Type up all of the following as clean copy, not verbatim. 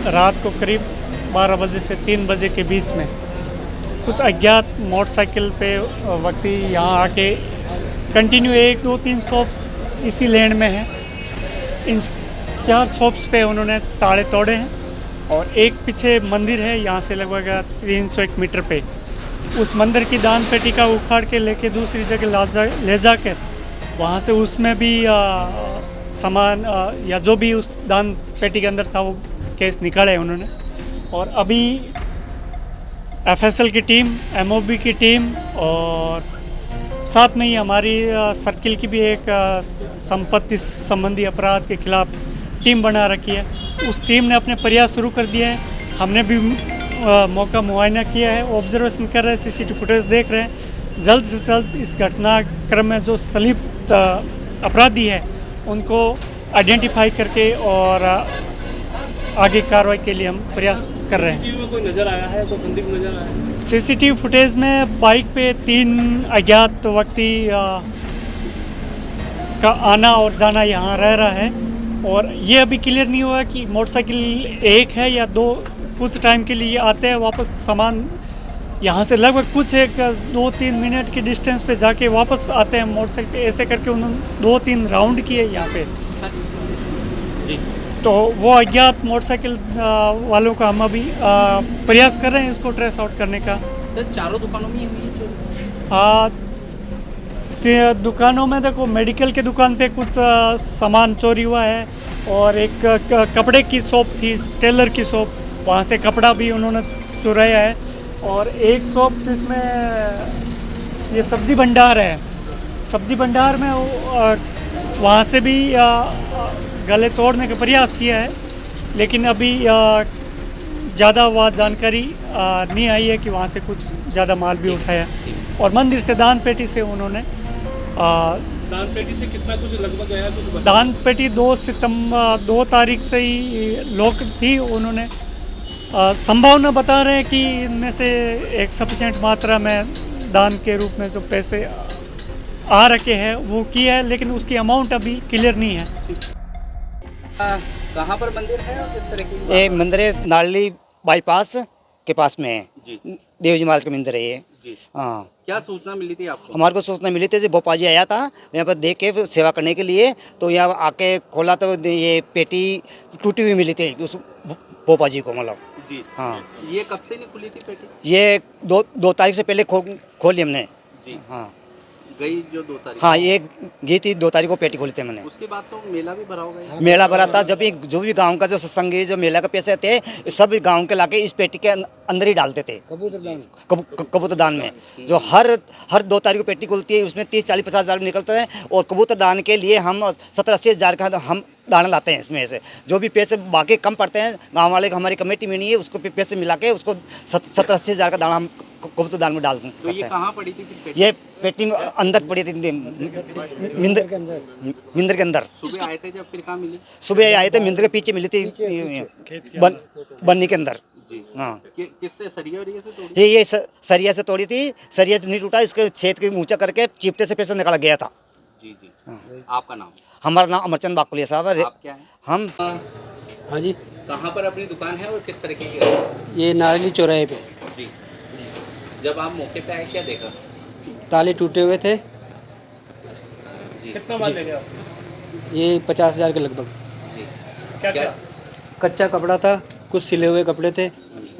रात को करीब 12 बजे से 3 बजे के बीच में कुछ अज्ञात मोटरसाइकिल पे व्यक्ति यहाँ आके कंटिन्यू 1 2 3 शॉप्स इसी लैंड में हैं। इन 4 शॉप्स पे उन्होंने ताले तोड़े हैं और एक पीछे मंदिर है यहाँ से लगभग 301 मीटर पे। उस मंदिर की दान पेटी का उखाड़ के लेके दूसरी जगह ले जाकर वहाँ से उसमें भी सामान या जो भी उस दान पेटी के अंदर था वो केस निकाले उन्होंने। और अभी एफएसएल की टीम, एमओबी की टीम और साथ में ही हमारी सर्किल की भी एक संपत्ति संबंधी अपराध के खिलाफ टीम बना रखी है। उस टीम ने अपने प्रयास शुरू कर दिए हैं। हमने भी मौका मुआयना किया है, ऑब्जर्वेशन कर रहे हैं, सीसीटीवी फुटेज देख रहे हैं। जल्द से जल्द इस घटनाक्रम में जो संलिप्त अपराधी है उनको आइडेंटिफाई करके और आगे कार्रवाई के लिए हम प्रयास कर रहे हैं। सीसीटीवी में कोई नज़र आया है, कोई संदिग्ध नज़र आया है? सीसीटीवी फुटेज में बाइक पे 3 अज्ञात व्यक्ति का आना और जाना यहाँ रह रहा है और ये अभी क्लियर नहीं हुआ कि मोटरसाइकिल एक है या 2। कुछ टाइम के लिए आते हैं, वापस सामान यहाँ से लगभग कुछ 2-3 मिनट की डिस्टेंस पे जाके वापस आते हैं मोटरसाइकिल पे। ऐसे करके उन्होंने 2-3 राउंड किए यहाँ पे जी। तो वो अज्ञात मोटरसाइकिल वालों का हम अभी प्रयास कर रहे हैं इसको ट्रेस आउट करने का। सर, चारों दुकानों में हुई है चोरी? दुकानों में देखो, मेडिकल के दुकान पे कुछ सामान चोरी हुआ है और एक कपड़े की शॉप थी, टेलर की शॉप, वहाँ से कपड़ा भी उन्होंने चुराया है। और एक शॉप जिसमें ये सब्जी भंडार है, सब्जी भंडार में वहाँ से भी गले तोड़ने का प्रयास किया है, लेकिन अभी ज़्यादा वहाँ जानकारी नहीं आई है कि वहाँ से कुछ ज़्यादा माल भी उठाया। और मंदिर से दान पेटी से उन्होंने दान पेटी से कितना कुछ लगभग गया? कुछ दान पेटी 2 तारीख से ही लॉक थी। उन्होंने संभावना बता रहे हैं कि इनमें से एक सफिशिएंट मात्रा में दान के रूप में जो पैसे आ रखे हैं वो किया है, लेकिन उसकी अमाउंट अभी क्लियर नहीं है। कहाँ पर मंदिर है और किस तरह की? ये मंदिर है नारली बाईपास के पास में है जी। देव जी महाराज का मंदिर है ये। जी। हाँ, क्या सूचना मिली थी आपको? हमारे को सूचना मिली थी, भोपा जी आया था यहाँ पर देख के सेवा करने के लिए, तो यहाँ आके खोला तो ये पेटी टूटी हुई मिली थी उस भोपा जी को, मतलब। जी। हाँ, ये कब से नहीं खुली थी पेटी? ये 2 तारीख से पहले खोली हमने। जी। हाँ, गई जो 2 तारीख? हाँ, ये गई थी 2 तारीख को पेटी खोली थी मैंने। उसके बाद तो मेला भी भरा होगा? मेला भरा था। जब भी जो भी गांव का जो सत्संग जो मेला का पैसे थे सब गांव के लाके इस पेटी के अंदर ही डालते थे, कबूतरदान में। जो हर 2 तारीख को पेटी खुलती है, उसमें 30-40-50 हज़ार निकलते हैं। और कबूतरदान के लिए हम 70-80 हज़ार का हम दाना लाते हैं। इसमें से जो भी पैसे बाकी कम पड़ते हैं, गाँव वाले को हमारी कमेटी में नहीं है, उसको पैसे मिला के उसको 70-80 हज़ार का दाना हम कबूतरदान में डालते हैं। तो ये कहाँ पड़ी थी पेटी? ये पेटी में अंदर पड़ी थी, मिंदर के अंदर। सुबह आए थे जब, फिर कहाँ मिली? सुबह आए थे, मिंदर के पीछे मिली थी, बन्नी के अंदर। जी। हाँ, किससे? सरिया से तोड़ी? ये सरिया से तोड़ी थी। सरिया से नहीं टूटा, इसके छेद के ऊंचा करके चिपटे से पैसा निकाला गया था। जी जी। हाँ। आपका नाम? हमारा नाम अमरचंद बाकुलिया साहब है। आप क्या है? हम हाँ जी, कहाँ पर अपनी दुकान है और किस तरीके की है? ये नारली चौराहे पे। जी। जब आप मौके पे आए क्या देखा? ताले टूटे हुए थे। जी। कितना माल ले गया? ये 50,000 के लगभग। जी। क्या? कच्चा कपड़ा था, कुछ सिले हुए कपड़े थे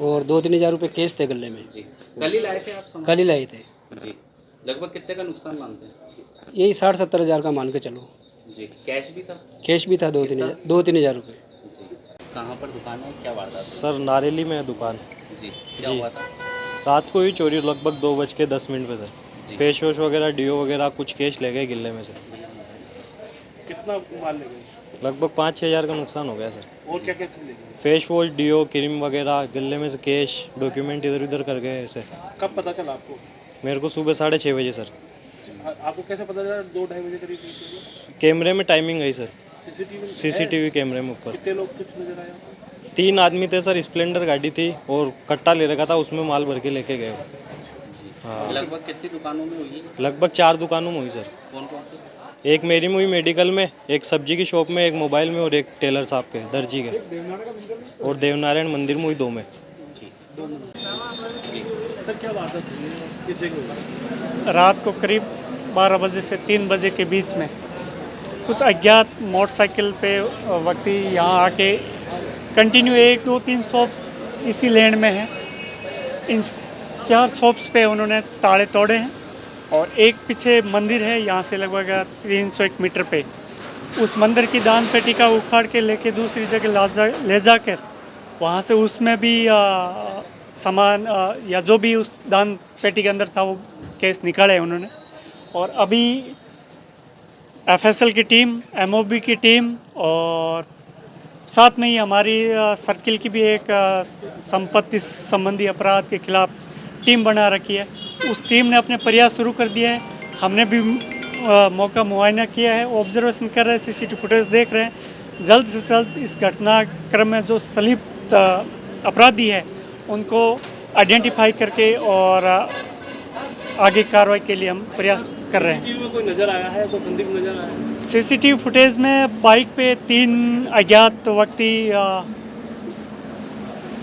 और 2-3 हज़ार रुपये केस थे गले में। जी। कल ही लाए थे आप सामान? कल ही लाए थे। जी। लगभग कितने का नुकसान मानते हैं? यही 60-70 हज़ार का मान के चलो। जी। कैश भी था? कैश भी था 2-3 हज़ार रुपये। जी। कहाँ पर दुकान है, क्या वारदात? सर, नारेली में है दुकान। जी। क्या जी। हुआ था? रात को ही चोरी, लगभग 2:10 पे सर। जी। फेस वॉश वगैरह, डिओ वगैरह, कुछ कैश ले गए गिल्ले में से। कितना माल ले गए? लगभग 5-6 हज़ार का नुकसान हो गया सर। और क्या क्या चीज़ ले गए? फेस वॉश, डिओ, क्रीम वगैरह, गिल्ले में से कैश, डॉक्यूमेंट इधर उधर कर गए ऐसे। कब पता चला आपको? मेरे को सुबह 6:30 बजे सर। आपको कैसे पता चला 2-2:30 बजे करीब? कैमरे में टाइमिंग आई सर, सीसीटीवी? सीसीटीवी कैमरे में ऊपर। कितने लोग कुछ नजर आया? 3 आदमी थे सर, स्प्लेंडर गाड़ी थी और कट्टा ले रखा था, उसमें माल भर के लेके गए। हाँ, लगभग कितनी दुकानों में हुई? लगभग 4 दुकानों में हुई सर। कौन कौन से? एक मेरी मुई मेडिकल में, एक सब्जी की शॉप में, एक मोबाइल में और एक टेलर साहब के दर्जी के, और देवनारायण मंदिर मुई 2 में। सर क्या बात है किस जगह हुई? रात को करीब 12 बजे से 3 बजे के बीच में कुछ अज्ञात मोटरसाइकिल पे व्यक्ति यहाँ आके कंटिन्यू 1 2 3 शॉप्स इसी लैंड में हैं। इन 4 शॉप्स पे उन्होंने ताले तोड़े हैं और एक पीछे मंदिर है, यहाँ से लगभग 301 मीटर पे। उस मंदिर की दान पेटी का उखाड़ के लेके दूसरी जगह ले जाकर वहाँ से उसमें भी सामान या जो भी उस दान पेटी के अंदर था वो केस निकाले उन्होंने। और अभी एफएसएल की टीम, एमओबी की टीम और साथ में ही हमारी सर्किल की भी एक संपत्ति संबंधी अपराध के खिलाफ टीम बना रखी है। उस टीम ने अपने प्रयास शुरू कर दिया है। हमने भी मौका मुआयना किया है, ऑब्जर्वेशन कर रहे हैं, सीसीटीवी फुटेज देख रहे हैं। जल्द से जल्द इस घटनाक्रम में जो संलिप्त अपराधी है उनको आइडेंटिफाई करके और आगे कार्रवाई के लिए हम प्रयास कर रहे हैं। सीसीटीवी में कोई नजर आया है, कोई संदिग्ध नजर आया है? सीसीटीवी फुटेज में बाइक पे 3 अज्ञात व्यक्ति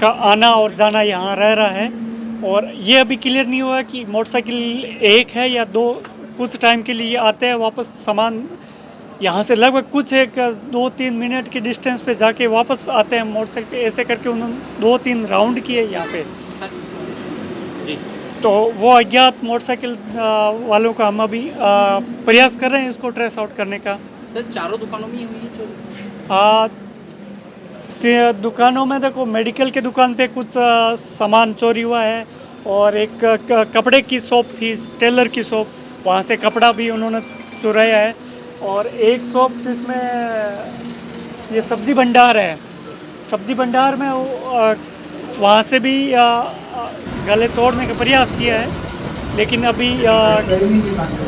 का आना और जाना यहाँ रह रहा है और ये अभी क्लियर नहीं हुआ कि मोटरसाइकिल एक है या 2। कुछ टाइम के लिए आते हैं, वापस सामान यहाँ से लगभग कुछ 2-3 मिनट के डिस्टेंस पे जाके वापस आते हैं मोटरसाइकिल पे। ऐसे करके उन्होंने 2-3 राउंड किए यहाँ पे। जी तो वो अज्ञात मोटरसाइकिल वालों का हम अभी प्रयास कर रहे हैं इसको ट्रेस आउट करने का। सर चारों दुकानों में ही हुई है चोरी? दुकानों में देखो, मेडिकल के दुकान पे कुछ सामान चोरी हुआ है और एक कपड़े की शॉप थी, टेलर की शॉप, वहाँ से कपड़ा भी उन्होंने चुराया है। और एक शॉप जिसमें ये सब्जी भंडार है, सब्जी भंडार में वहाँ से भी गले तोड़ने का प्रयास किया है, लेकिन अभी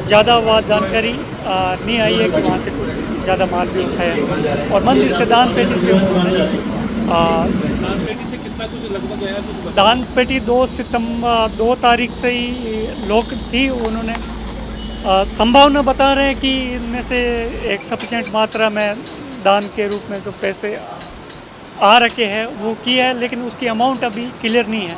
ज़्यादा वह जानकारी नहीं आई है कि वहाँ से कुछ ज़्यादा माल भी उठाया। और मंदिर से दान पेटी से दान पेटी से कितना कुछ लगभग गया कुछ बता? दान पेटी 2 तारीख से ही लॉक थी। उन्होंने संभावना बता रहे हैं कि इनमें से एक सफिशिएंट मात्रा में दान के रूप में जो पैसे आ रखे हैं वो किया है, लेकिन उसकी अमाउंट अभी क्लियर नहीं है।